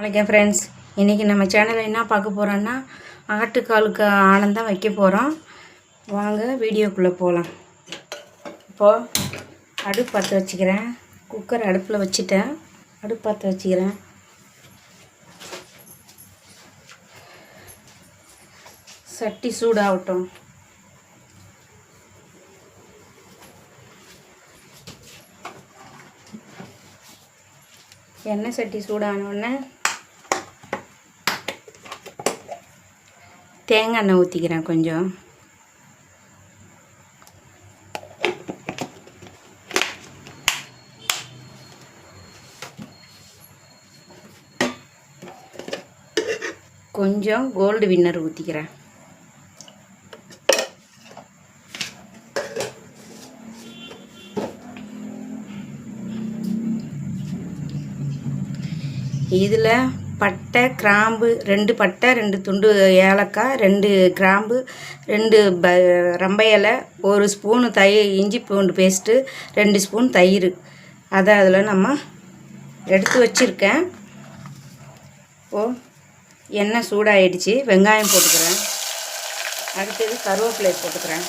வணக்கம் ஃப்ரெண்ட்ஸ், இன்றைக்கி நம்ம சேனலில் என்ன பார்க்க போகிறோன்னா ஆட்டுக்காலுக்கு ஆனந்தம் வைக்க போகிறோம். வாங்க வீடியோக்குள்ளே போகலாம். இப்போது அடுப்பு பற்ற வச்சுக்கிறேன். குக்கர் அடுப்பில் வச்சுட்டேன். அடுப்பு பற்ற வச்சுக்கிறேன். சட்டி சூடாகட்டும். எண்ணெய் சட்டி சூடானோடனே தேங்காய் எண்ணெய் ஊற்றிக்கிறேன். கொஞ்சம் கொஞ்சம் கோல்டு வின்னர் ஊற்றிக்கிறேன். இதில் பட்டை, கிராம்பு, 2 பட்டை, 2 துண்டு ஏலக்காய், 2 கிராம்பு, 2 ரம்பை இலை, 1 ஸ்பூனு இஞ்சி பூண்டு பேஸ்ட்டு, 2 ஸ்பூன் தயிர், அதை அதில் நம்ம எடுத்து வச்சுருக்கேன். எண்ணெய் சூடாகிடுச்சு. வெங்காயம் போட்டுக்கிறேன். அடுத்தது கருவேப்பிலை போட்டுக்கிறேன்.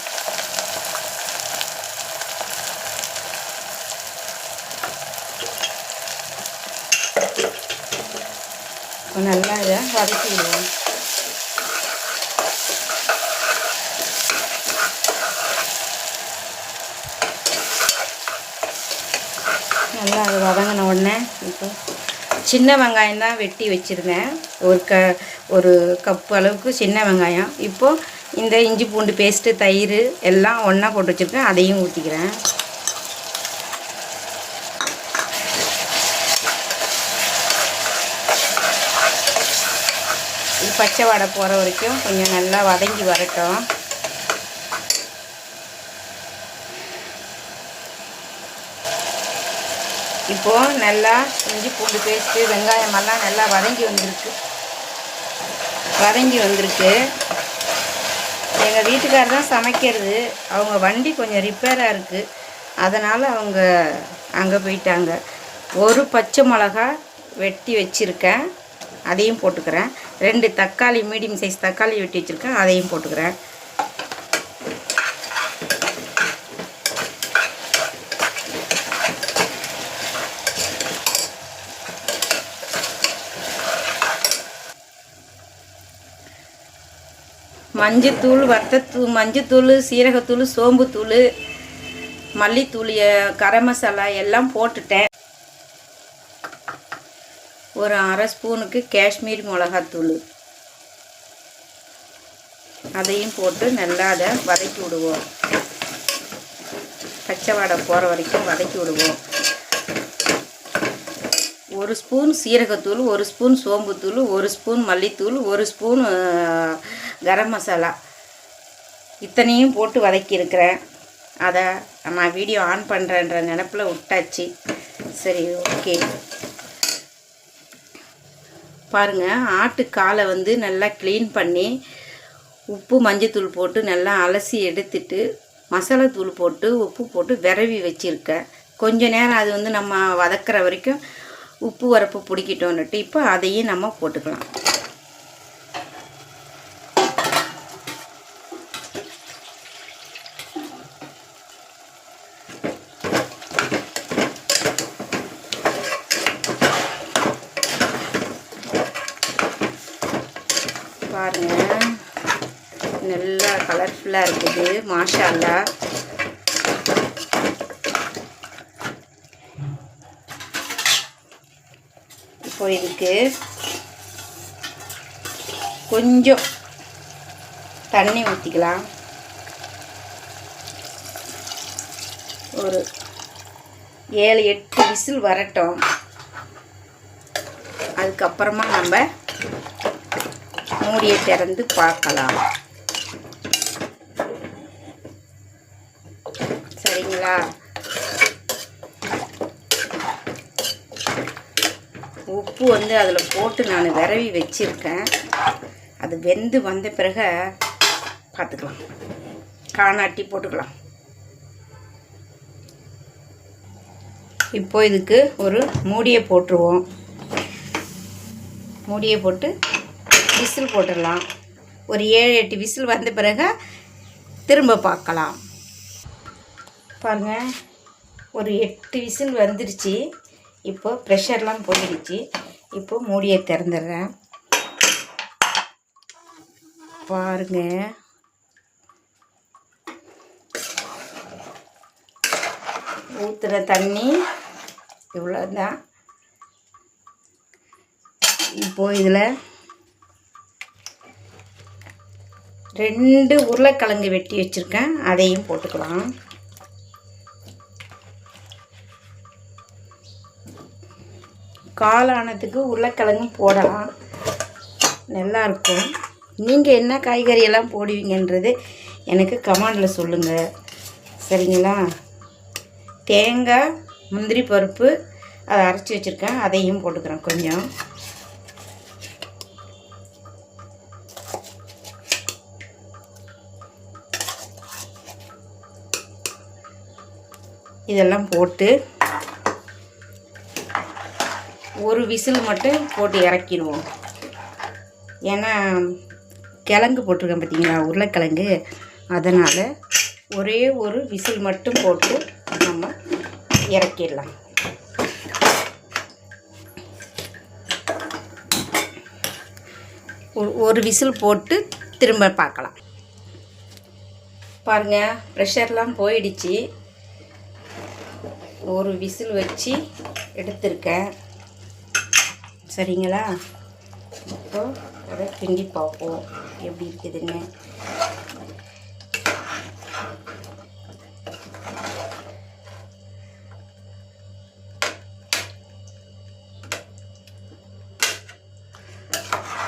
நல்லா இதை வதக்கி விடுவோம். நல்லா அது வதங்கின உடனே இப்போ சின்ன வெங்காயம் தான் வெட்டி வச்சுருந்தேன். ஒரு கப்பு அளவுக்கு சின்ன வெங்காயம். இப்போது இந்த இஞ்சி பூண்டு பேஸ்ட்டு, தயிர் எல்லாம் ஒன்றா போட்டு வச்சுருக்கேன். அதையும் ஊற்றிக்கிறேன். பச்சை வடை போகிற வரைக்கும் கொஞ்சம் நல்லா வதங்கி வரட்டும். இப்போது நல்லா இஞ்சி பூண்டு பேஸ்ட்டு, வெங்காயமெல்லாம் நல்லா வதங்கி வந்திருக்கு. எங்கள் வீட்டுக்காரர் தான் சமைக்கிறது. அவங்க வண்டி கொஞ்சம் ரிப்பேராக இருக்குது. அதனால் அவங்க அங்கே போயிட்டாங்க. ஒரு பச்சை மிளகா வெட்டி வச்சுருக்கேன், அதையும் போட்டுக்கிறேன். 2 தக்காளி, மீடியம் சைஸ் தக்காளி வெட்டி வச்சுருக்கேன், அதையும் போட்டுக்கிறேன். மஞ்சத்தூள், மஞ்சத்தூள், சீரகத்தூள், சோம்புத்தூள், மல்லித்தூள், கரம் மசாலா எல்லாம் போட்டுட்டேன். ஒரு 1/2 ஸ்பூனுக்கு காஷ்மீரி மிளகாத்தூள், அதையும் போட்டு நல்லா அதை வதக்கி விடுவோம். பச்சை வாடை போகிற வரைக்கும் வதக்கி விடுவோம். 1 ஸ்பூன் சீரகத்தூள், 1 ஸ்பூன் சோம்புத்தூள், 1 ஸ்பூன் மல்லித்தூள், 1 ஸ்பூன் கரம் மசாலா, இத்தனையும் போட்டு வதக்கியிருக்கிறேன். அதை நான் வீடியோ ஆன் பண்ணுறேன்ற நினப்பில் விட்டாச்சு. சரி, ஓகே. பாருங்கள், ஆட்டுக்காலை நல்லா க்ளீன் பண்ணி உப்பு மஞ்சத்தூள் போட்டு நல்லா அலசி எடுத்துட்டு மசாலாத்தூள் போட்டு உப்பு போட்டு விரவி வச்சுருக்கேன். கொஞ்ச நேரம் அது நம்ம வதக்கிற வரைக்கும் உப்பு வரப்பு பிடிக்கிட்டோன்னுட்டு இப்போ அதையும் நம்ம போட்டுக்கலாம். பாருங்கள், நல்லா கலர்ஃபுல்லாக இருக்குது. மாஷா அல்லாஹ். இப்போ இதுக்கு கொஞ்சம் தண்ணி ஊற்றிக்கலாம். ஒரு 7-8 விசில் வரட்டும். அதுக்கப்புறமா நம்ம மூடியை திறந்து பார்க்கலாம். சரிங்களா? உப்பு அதில் போட்டு நான் விரவி வச்சுருக்கேன். அது வெந்து வந்த பிறகு பார்த்துக்கலாம். காணாட்டி போட்டுக்கலாம். இப்போ இதுக்கு ஒரு மூடியை போட்டுருவோம். மூடியை போட்டு விசில் போட்டுடலாம். ஒரு 7-8 விசில் வந்த பிறகு திரும்ப பார்க்கலாம். பாருங்கள், ஒரு 8 விசில் வந்துடுச்சு. இப்போது ப்ரெஷர்லாம் போயிடுச்சு. இப்போது மூடியை திறந்துடுறேன். பாருங்கள், ஊற்றுற தண்ணி இவ்வளோதான். இப்போது இதில் 2 உருளைக்கிழங்கு வெட்டி வச்சுருக்கேன், அதையும் போட்டுக்கலாம். காளானத்துக்கு உருளைக்கிழங்கும் போடலாம், நல்லாயிருக்கும். நீங்கள் என்ன காய்கறியெல்லாம் போடுவீங்கன்றது எனக்கு கமெண்டில் சொல்லுங்கள், சரிங்களா? தேங்காய், முந்திரி பருப்பு அதை அரைச்சி வச்சுருக்கேன், அதையும் போட்டுக்கிறேன் கொஞ்சம். இதெல்லாம் போட்டு ஒரு விசில் மட்டும் போட்டு இறக்கிடுவோம். ஏன்னா கிழங்கு போட்டிருக்கேன் பார்த்தீங்களா, உருளைக்கிழங்கு, அதனால் ஒரே ஒரு விசில் மட்டும் போட்டு நம்ம இறக்கிடலாம். ஒரு விசில் போட்டு திரும்ப பார்க்கலாம். பாருங்கள், ப்ரெஷர்லாம் போயிடுச்சு. ஒரு விசில் வச்சு எடுத்திருக்கேன், சரிங்களா? இப்போ அதை கிண்டி பார்ப்போம் எப்படி இருக்குதுன்னு.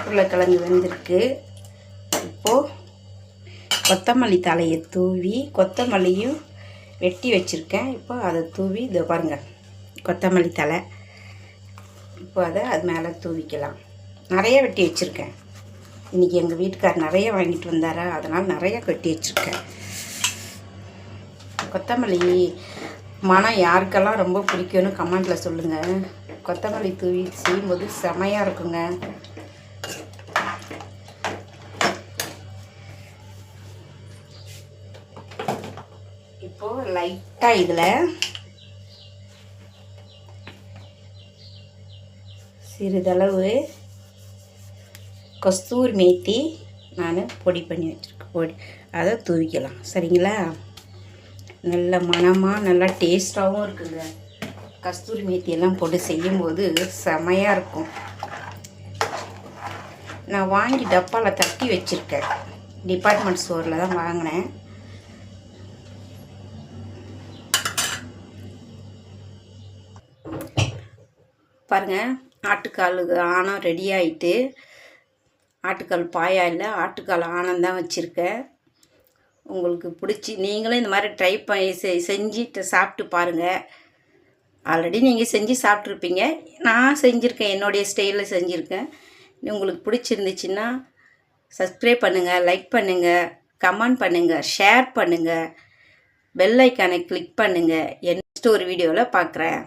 உருளைக்கிழங்கு வெந்திருக்கு. இப்போது கொத்தமல்லி தலையை தூவி, கொத்தமல்லியும் வெட்டி வச்சுருக்கேன், இப்போ அதை தூவி, இதை பாருங்கள் கொத்தமல்லி தலை, இப்போ அதை அது மேலே தூவிக்கலாம். நிறைய வெட்டி வச்சுருக்கேன், இன்றைக்கி எங்கள் வீட்டுக்கார் நிறைய வாங்கிட்டு வந்தாரா, அதனால் நிறைய வெட்டி வச்சுருக்கேன். கொத்தமல்லி மனம் யாருக்கெல்லாம் ரொம்ப பிடிக்கும்னு கமெண்டில் சொல்லுங்கள். கொத்தமல்லி தூவி செய்யும்போது செமையாக இருக்குங்க. இப்போது லைட்டாக இதில் சிறிதளவு கஸ்தூரி மேத்தி நான் பொடி பண்ணி வச்சுருக்கேன், அதை தூவிக்கலாம், சரிங்களா? நல்ல மணமாக நல்லா டேஸ்ட்டாகவும் இருக்குங்க. கஸ்தூரி மேத்தியெல்லாம் போட்டு செய்யும்போது செமையாக இருக்கும். நான் வாங்கி டப்பாவில் தட்டி வச்சுருக்கேன், டிபார்ட்மெண்ட் ஸ்டோரில் தான் வாங்கினேன். பாருங்கள், ஆட்டுக்கால் ஆணம் ரெடி ஆகிட்டு, ஆட்டுக்கால் பாயா இல்லை, ஆட்டுக்கால் ஆணம் தான் வச்சுருக்கேன். உங்களுக்கு பிடிச்சி நீங்களும் இந்த மாதிரி ட்ரை பண்ணி செஞ்சு சாப்பிட்டு பாருங்கள். ஆல்ரெடி நீங்கள் செஞ்சு சாப்பிட்ருப்பீங்க, நான் செஞ்சுருக்கேன், என்னுடைய ஸ்டைலில் செஞ்சுருக்கேன். உங்களுக்கு பிடிச்சிருந்துச்சின்னா சப்ஸ்கிரைப் பண்ணுங்கள், லைக் பண்ணுங்கள், கமெண்ட் பண்ணுங்கள், ஷேர் பண்ணுங்கள், பெல் ஐக்கானை கிளிக் பண்ணுங்கள். நெக்ஸ்ட் ஒரு வீடியோவில் பார்க்குறேன்.